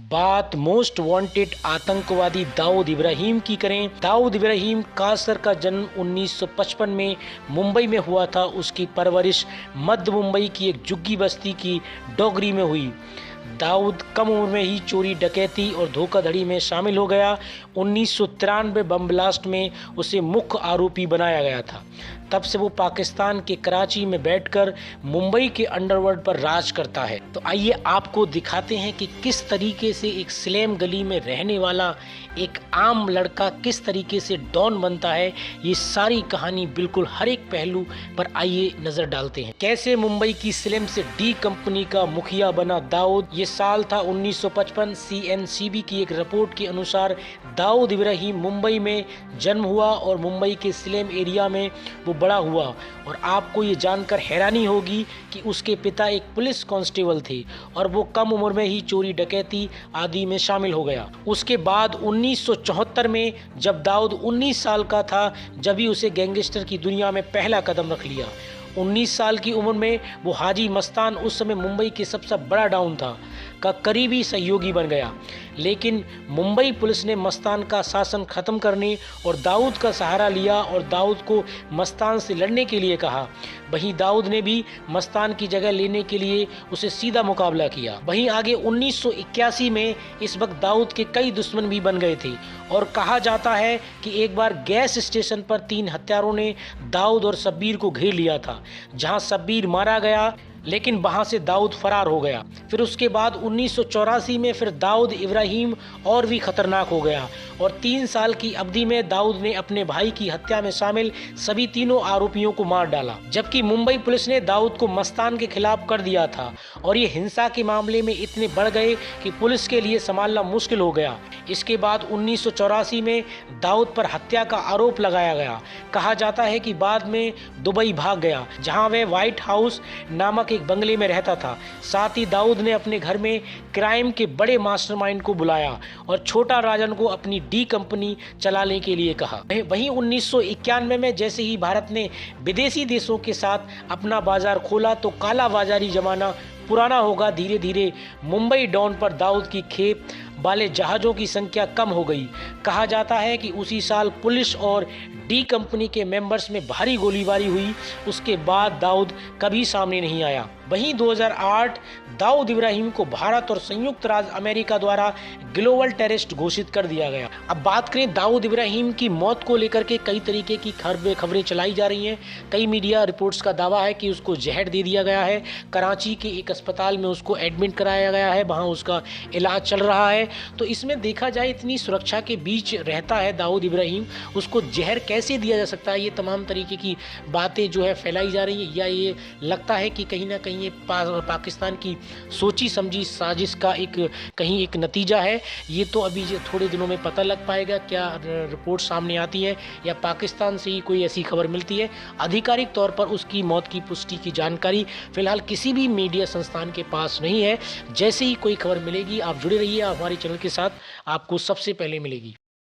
बात most wanted आतंकवादी दाऊद इब्राहिम की करें। दाऊद इब्राहिम कासर का जन्म 1955 में मुंबई में हुआ था। उसकी परवरिश मध्य मुंबई की एक झुग्गी बस्ती की डोगरी में हुई। दाऊद कम उम्र में ही चोरी डकैती और धोखाधड़ी में शामिल हो गया। 1993 बम ब्लास्ट में उसे मुख्य आरोपी बनाया गया था। तब से वो पाकिस्तान के कराची में बैठकर मुंबई के अंडरवर्ल्ड पर राज करता है। तो आइए आपको दिखाते हैं कि किस तरीके से एक स्लेम गली में रहने वाला एक आम लड़का किस तरीके से डॉन बनता है। ये सारी कहानी बिल्कुल हर एक पहलू पर आइए नजर डालते हैं। कैसे मुंबई की स्लेम से डी कंपनी का मुखिया बना दाऊद। ये साल था 1955। CNCB की एक रिपोर्ट के अनुसार दाऊद इब्राहिम मुंबई में जन्म हुआ और मुंबई के स्लेम एरिया में वो बड़ा हुआ। और आपको ये जानकर हैरानी होगी कि उसके पिता एक पुलिस कांस्टेबल थे और वो कम उम्र में ही चोरी डकैती आदि में शामिल हो गया। उसके बाद 1974 में जब दाऊद 19 साल का था, जब ही उसे गैंगस्टर की दुनिया में पहला कदम रख लिया। 19 साल की उम्र में वो हाजी मस्तान, उस समय मुंबई के सबसे बड़ा डॉन था, का करीबी सहयोगी बन गया। लेकिन मुंबई पुलिस ने मस्तान का शासन खत्म करने और दाऊद का सहारा लिया और दाऊद को मस्तान से लड़ने के लिए कहा। वहीं दाऊद ने भी मस्तान की जगह लेने के लिए उसे सीधा मुकाबला किया। वहीं आगे 1981 में इस वक्त दाऊद के कई दुश्मन भी बन गए थे और कहा जाता है कि एक बार गैस स्टेशन पर 3 हत्यारों ने दाऊद और शब्बीर को घेर लिया था, जहां शब्बीर मारा गया लेकिन वहां से दाऊद फरार हो गया। फिर उसके बाद 1984 में फिर दाऊद इब्राहिम और भी खतरनाक हो गया और 3 साल की अवधि में दाऊद ने अपने भाई की हत्या में शामिल सभी तीनों आरोपियों को मार डाला। जबकि मुंबई पुलिस ने दाऊद को मस्तान के खिलाफ कर दिया था और ये हिंसा के मामले में इतने बढ़ गए कि पुलिस के लिए संभालना मुश्किल हो गया। इसके बाद 1984 में दाऊद पर हत्या का आरोप लगाया गया। कहा जाता है कि बाद में दुबई भाग गया, जहां वह व्हाइट हाउस नामक एक बंगले में रहता था। साथ ही दाऊद ने अपने घर में क्राइम के बड़े मास्टरमाइंड को बुलाया और छोटा राजन को अपनी डी कंपनी चलाने के लिए कहा। वहीं 1991 में जैसे ही भारत ने विदेशी देशों के साथ अपना बाजार खोला तो काला बाजारी जमाना पुराना होगा। धीरे धीरे मुंबई डॉन पर दाऊद की खेप वाले जहाज़ों की संख्या कम हो गई। कहा जाता है कि उसी साल पुलिस और डी कंपनी के मेंबर्स में भारी गोलीबारी हुई। उसके बाद दाऊद कभी सामने नहीं आया। वहीं 2008 दाऊद इब्राहिम को भारत और संयुक्त राज्य अमेरिका द्वारा ग्लोबल टेररिस्ट घोषित कर दिया गया। अब बात करें दाऊद इब्राहिम की मौत को लेकर के कई तरीके की खबरें चलाई जा रही हैं। कई मीडिया रिपोर्ट्स का दावा है कि उसको जहर दे दिया गया है। कराची के एक अस्पताल में उसको एडमिट कराया गया है, वहाँ उसका इलाज चल रहा है। तो इसमें देखा जाए इतनी सुरक्षा के बीच रहता है दाऊद इब्राहिम, उसको जहर कैसे दिया जा सकता है। ये तमाम तरीके की बातें जो है फैलाई जा रही है, या ये लगता है कि कहीं ना कहीं ये पाकिस्तान की सोची समझी साजिश का कहीं एक नतीजा है। ये तो अभी थोड़े दिनों में पता लग पाएगा, क्या रिपोर्ट सामने आती है या पाकिस्तान से ही कोई ऐसी खबर मिलती है। आधिकारिक तौर पर उसकी मौत की पुष्टि की जानकारी फिलहाल किसी भी मीडिया संस्थान के पास नहीं है। जैसे ही कोई खबर मिलेगी आप जुड़े रहिए हमारे चैनल के साथ, आपको सबसे पहले मिलेगी।